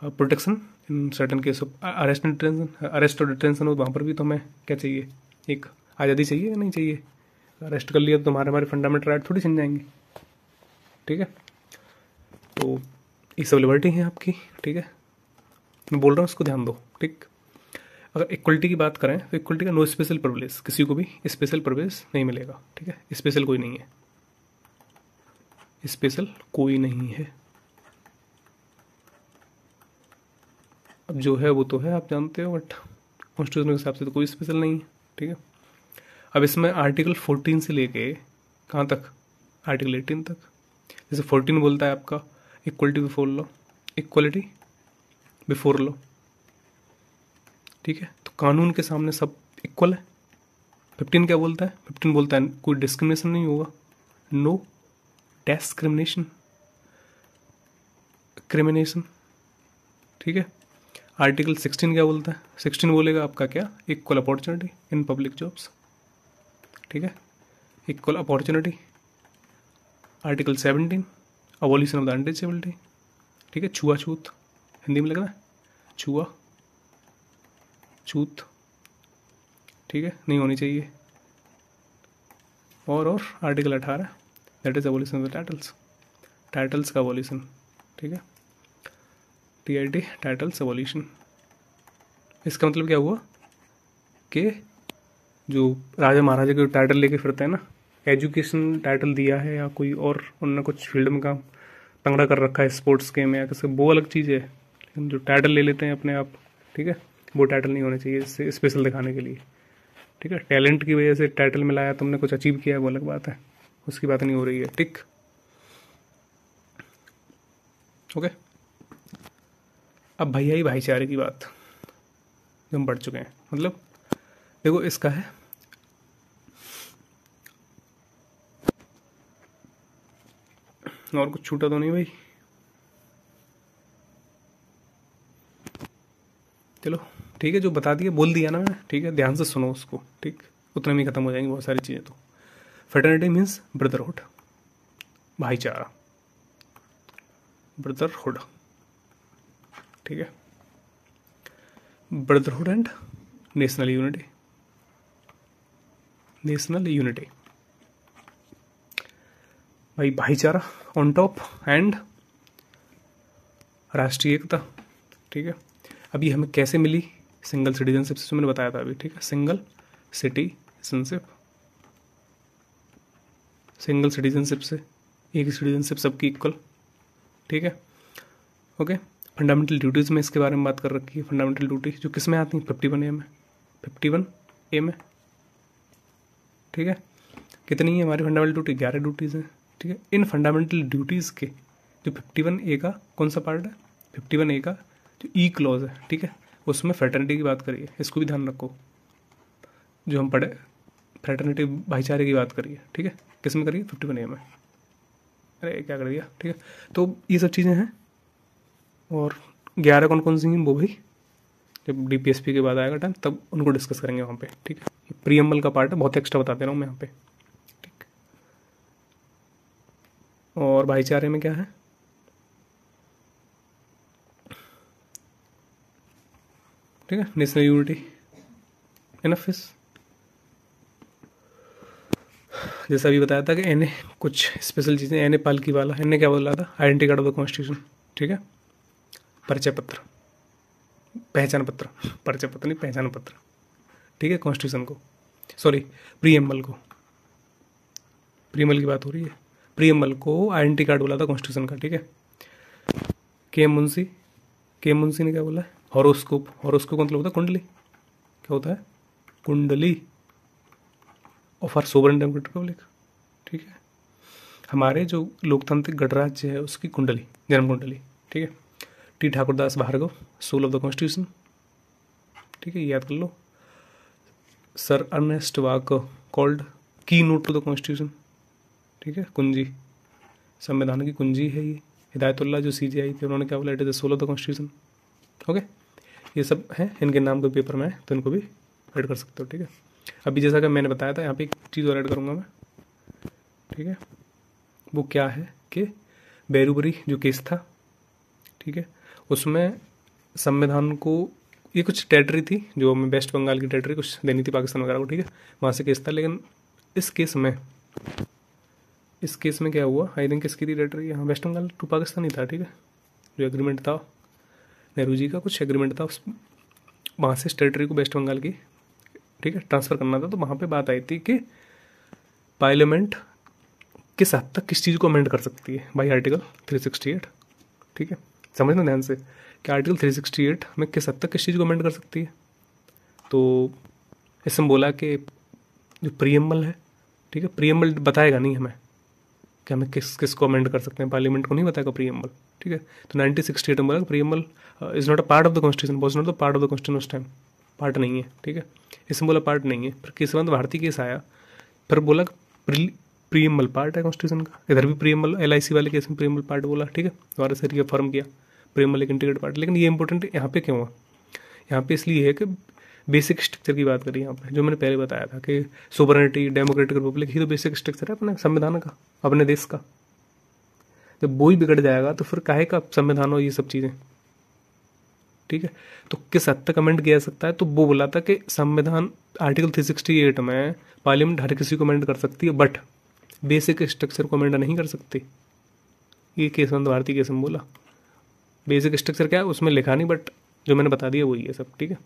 protection in certain case of arrest and detention, arrest और डिटेंशन हो, वहाँ पर भी तो हमें क्या चाहिए, एक आज़ादी चाहिए या नहीं चाहिए। अरेस्ट कर लिया तो तुम्हारे हमारे फंडामेंटल राइट थोड़ी छिन जाएंगे। ठीक है, तो ये सब लिबर्टी है आपकी। ठीक है, मैं बोल रहा हूँ, उसको ध्यान दो। ठीक, अगर इक्वलिटी की बात करें तो इक्वलिटी का नो स्पेशल प्रिविलेज, किसी को भी स्पेशल प्रिविलेज नहीं मिलेगा, ठीक है, स्पेशल कोई नहीं है, स्पेशल कोई नहीं है। अब जो है वो तो है, आप जानते हो, बट कॉन्स्टिट्यूशन के हिसाब से तो कोई स्पेशल नहीं है, ठीक है। अब इसमें आर्टिकल 14 से लेके कहाँ तक, आर्टिकल 18 तक। जैसे 14 बोलता है आपका equality before law, equality before law, ठीक है, तो कानून के सामने सब इक्वल है। 15 क्या बोलता है, 15 बोलता है कोई डिस्क्रिमिनेशन नहीं होगा, नो डिस्क्रिमिनेशन, क्रिमिनेशन, ठीक है। आर्टिकल 16 क्या बोलता है, 16 बोलेगा आपका क्या, equal opportunity in public jobs, ठीक है, equal opportunity. Article 17 abolition of the untouchability, ठीक है, छुआछूत, हिंदी में लग रहा है छुआ छूत, ठीक है, नहीं होनी चाहिए। और article 18 that is abolition of the titles, titles का अबॉलिशन, ठीक है, TIT टाइटल्स अबॉलिशन। इसका मतलब क्या हुआ कि जो राजा महाराजा के टाइटल लेके फिरते हैं ना, एजुकेशन टाइटल दिया है या कोई और उन्होंने कुछ फील्ड में काम तंगड़ा कर रखा है, स्पोर्ट्स के में या किसी, वो अलग चीज़ है, लेकिन जो टाइटल ले लेते हैं अपने आप, ठीक है, वो टाइटल नहीं होने चाहिए, इससे स्पेशल दिखाने के लिए, ठीक है। टैलेंट की वजह से टाइटल मिलाया, तुमने कुछ अचीव किया है, वो अलग बात है, उसकी बात नहीं हो रही है, ठीक, ओके। अब भैया ही भाईचारे की बात जो हम बढ़ चुके हैं, मतलब देखो इसका है, और कुछ छूटा तो नहीं भाई, चलो ठीक है, जो बता दिया बोल दिया ना मैं, ठीक है, ध्यान से सुनो उसको, ठीक, उतने में खत्म हो जाएंगी बहुत सारी चीज़ें। तो फ्रेटर्निटी मीन्स ब्रदरहुड, भाईचारा, ब्रदरहुड, ठीक है, brotherhood and national unity, national unity, भाई भाईचारा ऑन टॉप एंड राष्ट्रीय एकता, ठीक है। अभी हमें कैसे मिली, सिंगल सिटीजनशिप से, मैंने बताया था अभी, ठीक है, सिंगल सिटीजनशिप, सिंगल सिटीजनशिप से, एक सिटीजनशिप सबकी इक्वल, ठीक है, ओके। फंडामेंटल ड्यूटीज़ में इसके बारे में बात कर रखी है, फंडामेंटल ड्यूटी जो किस में आती है, 51A में, 51A में, ठीक है। कितनी है हमारी फंडामेंटल ड्यूटी, 11 ड्यूटीज़ हैं, ठीक है। इन फंडामेंटल ड्यूटीज़ के जो 51A का कौन सा पार्ट है, 51A का जो ई क्लॉज है, ठीक है, उसमें फ्रेटर्निटी की बात करिए, इसको भी ध्यान रखो, जो हम पढ़े फ्रेटर्निटी भाईचारे की बात करिए, ठीक है, किस में करिए, 51A में, अरे क्या कर दिया, ठीक है। तो ये सब चीज़ें हैं, और 11 कौन कौन सी हैं वो भाई जब DPSP के बाद आएगा टाइम तब उनको डिस्कस करेंगे वहाँ पे, ठीक है। ये प्रीएम्बल का पार्ट है, बहुत एक्स्ट्रा बता दे रहा हूँ मैं यहाँ पे, ठीक। और भाईचारे में क्या है, ठीक है, नेशनल यूनिटी, इनफ इज, जैसा अभी बताया था कि एनए कुछ स्पेशल चीज़ें, एनए पालकी वाला, एनए क्या बोल रहा था, identity card of the constitution, ठीक है, परिचय पत्र, पहचान पत्र, परिचय पत्र नहीं पहचान पत्र, ठीक है, कॉन्स्टिट्यूशन को, सॉरी प्रीएम्बल को, प्रीएम्बल की बात हो रही है, प्रीएम्बल को आइडेंटिटी कार्ड बोला था कॉन्स्टिट्यूशन का, ठीक है। के मुंशी ने क्या बोला है, हॉरोस्कोप, हॉरोस्कोप मतलब होता है कुंडली, क्या होता है, kundali of our sovereign democratic republic, ठीक है, हमारे जो लोकतांत्रिक गणराज्य है उसकी कुंडली, जन्म कुंडली, ठीक है। T Thakurdas Bhargava, soul of the constitution, ठीक है, याद कर लो। Sir Ernest Walker called keynote to the constitution, ठीक है, कुंजी, संविधान की कुंजी है ये। हिदायतुल्लाह जो CJI थे उन्होंने क्या बोला, it is the soul of the constitution, okay. ये सब हैं, इनके नाम के पेपर में है तो इनको भी ऐड कर सकते हो, ठीक है। अभी जैसा कि मैंने बताया था, यहाँ पे एक चीज़ और ऐड करूँगा मैं, ठीक है, वो क्या है कि बेरूबरी जो केस था, ठीक है, उसमें संविधान को, ये कुछ टेरिटरी थी जो हमें वेस्ट बंगाल की टेरिटरी कुछ देनी थी पाकिस्तान वगैरह को, ठीक है, वहाँ से केस था, लेकिन इस केस में क्या हुआ, आई थिंक किसकी थी टेरिटरी, यहाँ वेस्ट बंगाल टू पाकिस्तान ही था, ठीक है, जो एग्रीमेंट था नेहरू जी का, कुछ एग्रीमेंट था वहाँ से टेरिटरी को वेस्ट बंगाल की, ठीक है, ट्रांसफ़र करना था, तो वहाँ पे बात आई थी कि पार्लियामेंट किस हद तक किस चीज़ को अमेंड कर सकती है बाई आर्टिकल 368, ठीक है, समझना ध्यान से कि आर्टिकल 368 में किस हद तक किस चीज़ को अमेंड कर सकती है। तो इसमें बोला कि जो प्रीएम्बल है, ठीक है, प्रीएम्बल बताएगा नहीं हमें कि हमें किस किस को अमेंड कर सकते हैं, पार्लियामेंट को नहीं बताएगा प्रीएम्बल, ठीक है। तो 1968 में बोला preamble is not a part of the constitution, was not the part of the constitution उस टाइम, पार्ट नहीं है, ठीक है, इसमें बोला पार्ट नहीं है। फिर केशवंत भारती केस आया, फिर बोला प्रीएम्बल पार्ट है कॉन्स्टिट्यूशन का, इधर भी प्रीएम्बल, LIC वाले केस में प्रीएम्बल पार्ट बोला, ठीक है, दोबारा से रिअफर्म किया प्रीएम्बल एक इंटीग्रेटेड पार्ट। लेकिन ये इंपॉर्टेंट यहाँ पे क्यों हुआ, यहाँ पे इसलिए है कि बेसिक स्ट्रक्चर की बात करी यहाँ पे, जो मैंने पहले बताया था कि सोवरेनिटी, डेमोक्रेटिक रिपब्लिक, ही तो बेसिक स्ट्रक्चर है अपने संविधान का, अपने देश का। जब वो ही बिगड़ जाएगा तो फिर काहे का संविधान हो ये सब चीज़ें, ठीक है। तो किस हद तक अमेंड किया जा सकता है, तो वो बोला था कि संविधान आर्टिकल 368 में पार्लियामेंट हर किसी को अमेंड कर सकती है, बट बेसिक स्ट्रक्चर को अमेंड नहीं कर सकती। ये केशवंत भारती केस में बोला बेसिक स्ट्रक्चर क्या है उसमें लिखा नहीं, बट जो मैंने बता दिया वही है सब, ठीक है,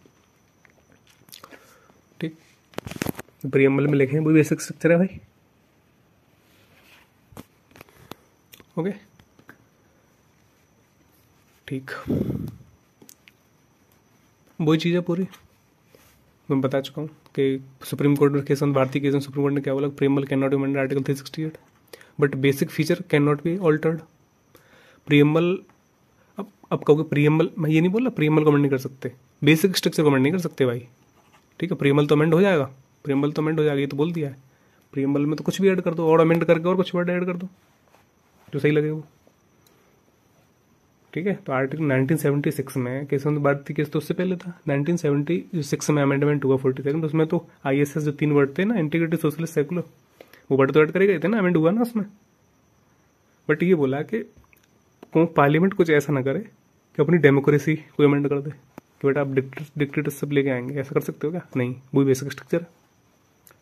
ठीक। प्रीएम्बल में लिखे हैं वही बेसिक स्ट्रक्चर है भाई, ओके, ठीक, वही चीज़ है पूरी, मैं बता चुका हूँ कि सुप्रीम कोर्ट में केशवंत भारती केस में सुप्रीम कोर्ट ने क्या बोला, preamble can not be amended article 368, but basic feature can not be altered. Preamble, अब कहोगे प्रीएम्बल, मैं ये नहीं बोल रहा प्रीएम्बल को अमेंड नहीं कर सकते, बेसिक स्ट्रक्चर को अमेंड नहीं कर सकते भाई, ठीक है। प्रीएम्बल तो अमेंड हो जाएगा, प्रीएम्बल तो अमेंड हो जाएगा, ये तो बोल दिया है। प्रीएम्बल में तो कुछ भी ऐड कर दो, और अमेंड करके और कुछ वर्ड ऐड कर दो जो सही लगे वो, ठीक है। तो आर्टिकल 1976 में केशवंत भारती केस तो उससे पहले था, 1976 में अमेंडमेंट हुआ 42, उसमें तो ISS जो 3 वर्ड थे ना, इंटीग्रेटेड, सोशलिस्ट, सेकुलर, वो वर्ड तो ऐड करे गए थे ना, अमेंड हुआ ना उसमें। बट ये बोला कि पार्लियामेंट कुछ ऐसा ना करे कि अपनी डेमोक्रेसी को अमेंड कर दे कि बेटा आप डिक्टेटरशिप लेके आएंगे, ऐसा कर सकते हो क्या, नहीं, वही बेसिक स्ट्रक्चर,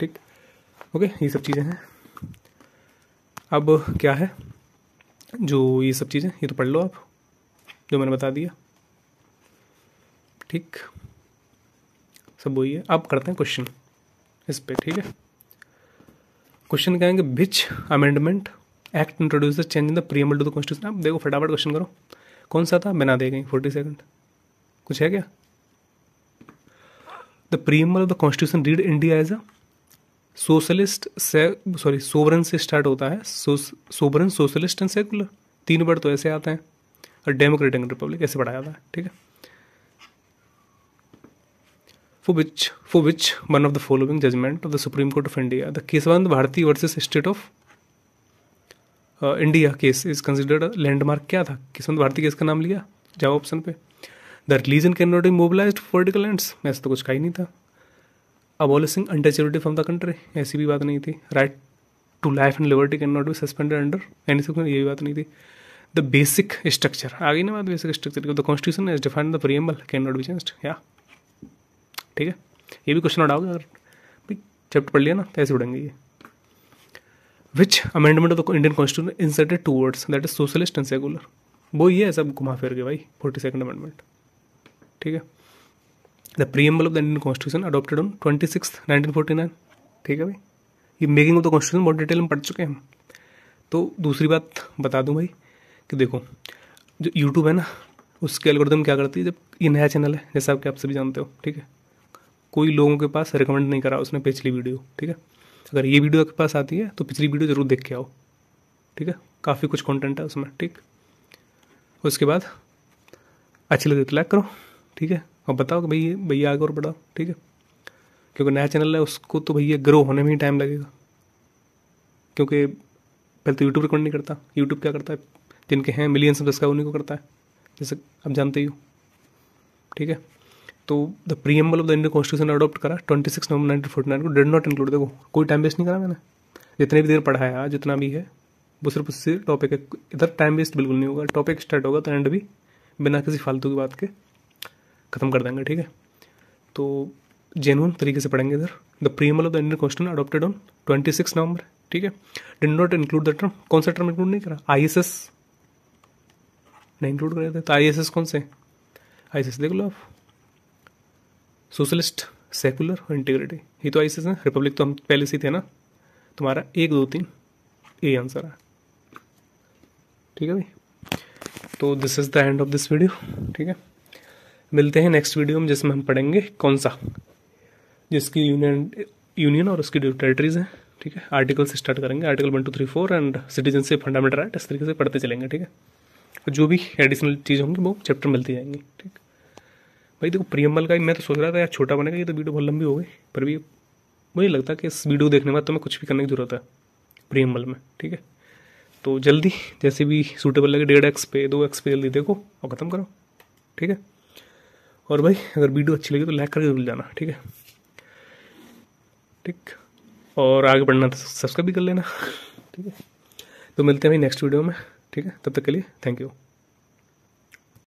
ठीक, ओके, ये सब चीज़ें हैं। अब क्या है, जो ये सब चीज़ें ये तो पढ़ लो आप, जो मैंने बता दिया, ठीक, सब वही है। अब करते हैं क्वेश्चन इस पे, ठीक है। क्वेश्चन कहेंगे which amendment act introduce the change in the preamble to the constitution. आप देखो फटाफट क्वेश्चन करो, कौन सा था, बना देगा 40 सेकंड, कुछ है क्या। The preamble of the constitution read India as a socialist से, सॉरी सोवरन से स्टार्ट होता है, sovereign, socialist and secular, 3 word तो ऐसे आते हैं, और डेमोक्रेटिक रिपब्लिक ऐसे पढ़ाया जाता है, ठीक है। For which one of the following judgment of the Supreme Court of India, the Keshavananda Bharati versus state of India case is considered landmark, क्या था, केशवंत भारती केस का नाम लिया, जाओ ऑप्शन पे। The religion can not be mobilised for political ends, ऐसा तो कुछ का ही नहीं था। Abolishing untouchability from the country, ऐसी भी बात नहीं थी। Right to life and liberty can not be suspended under any situation, ये भी बात नहीं थी। द बेसिक स्ट्रक्चर, आ गई ना बात basic structure, the constitution as defined the preamble can not be changed, या, ठीक है। ये भी क्वेश्चन उठाओगे अगर भाई चैप्टर पढ़ लिया ना, तो ऐसे उड़ेंगे ये। विच amendment of the Indian constitution inserted 2 words, that is socialist and secular, वो ये है सब घुमा फिर के भाई, 42nd अमेंडमेंट, ठीक है। The preamble of the Indian constitution adopted on 26 1949, ठीक है भाई। ये मेकिंग ऑफ द कॉन्स्टिट्यूशन बहुत डिटेल में पढ़ चुके हैं हम। तो दूसरी बात बता दूं भाई कि देखो जो यूट्यूब है ना, उसके एल्गोरिथम क्या करती है, जब ये नया चैनल है जैसा आप सभी जानते हो, ठीक है, कोई लोगों के पास रिकमेंड नहीं करा उसने पिछली वीडियो, ठीक है। अगर ये वीडियो आपके पास आती है तो पिछली वीडियो जरूर देख के आओ, ठीक है, काफ़ी कुछ कंटेंट है उसमें, ठीक। उसके बाद अच्छी लगे तो लाइक करो, ठीक है, और बताओ कि भैया आगे और बढ़ाओ, ठीक है, क्योंकि नया चैनल है उसको तो भैया ग्रो होने में ही टाइम लगेगा, क्योंकि पहले तो यूट्यूब रिकमेंड नहीं करता, यूट्यूब क्या करता है, जिनके हैं मिलियन सब्सक्राइब उन्हीं को करता है, जैसे आप जानते ही हो, ठीक है। तो the preamble of the Indian constitution adopt करा 26 नवंबर 1949 को, डिड नॉट इंक्लूड, देखो कोई टाइम वेस्ट नहीं करा मैंने, जितने भी देर पढ़ाया जितना भी है वो सिर्फ उससे टॉपिक है, इधर टाइम वेस्ट बिल्कुल नहीं होगा, टॉपिक स्टार्ट होगा तो एंड भी बिना किसी फालतू की बात के ख़त्म कर देंगे, ठीक है। तो जेन्युइन तरीके से पढ़ेंगे इधर। The preamble of the Indian constitution adopted on 26 नवंबर, ठीक है। Did not include the term, कौन सा टर्म इंक्लूड नहीं करा, ISS नहीं इंक्लूड करे थे, तो ISS कौन से, ISS देख लो आप, सोशलिस्ट, सेकुलर और इंटीग्रिटी, ये तो ऐसे हैं। रिपब्लिक तो हम पहले से थे ना। तुम्हारा 1 2 3 ए आंसर है। ठीक है भाई, तो this is the end of this video. ठीक है, मिलते हैं नेक्स्ट वीडियो में, जिसमें हम पढ़ेंगे कौन सा, जिसकी यूनियन और उसकी जो टेरिटरीज हैं। ठीक है, आर्टिकल से स्टार्ट करेंगे, article 1 2 3 4 and citizenship, fundamental right, इस तरीके से पढ़ते चलेंगे। ठीक है, जो भी एडिशनल चीज़ होंगी वो चैप्टर मिलती जाएंगी। ठीक भाई, देखो प्रियम्बल का मैं तो सोच रहा था यार छोटा बनेगा, ये तो वीडियो बहुत लंबी हो गई, पर भी मुझे लगता है कि इस वीडियो देखने के बाद तुम्हें कुछ भी करने की जरूरत है प्रियम्बल में। ठीक है, तो जल्दी जैसे भी सूटेबल लगे 1.5x पे 2x पे जल्दी देखो और ख़त्म करो। ठीक है, और भाई अगर वीडियो अच्छी लगी तो लाइक करके जरूर जाना। ठीक है, ठीक, और आगे बढ़ना तो सब्सक्राइब भी कर लेना। ठीक है, तो मिलते हैं भाई नेक्स्ट वीडियो में। ठीक है, तब तक के लिए थैंक यू।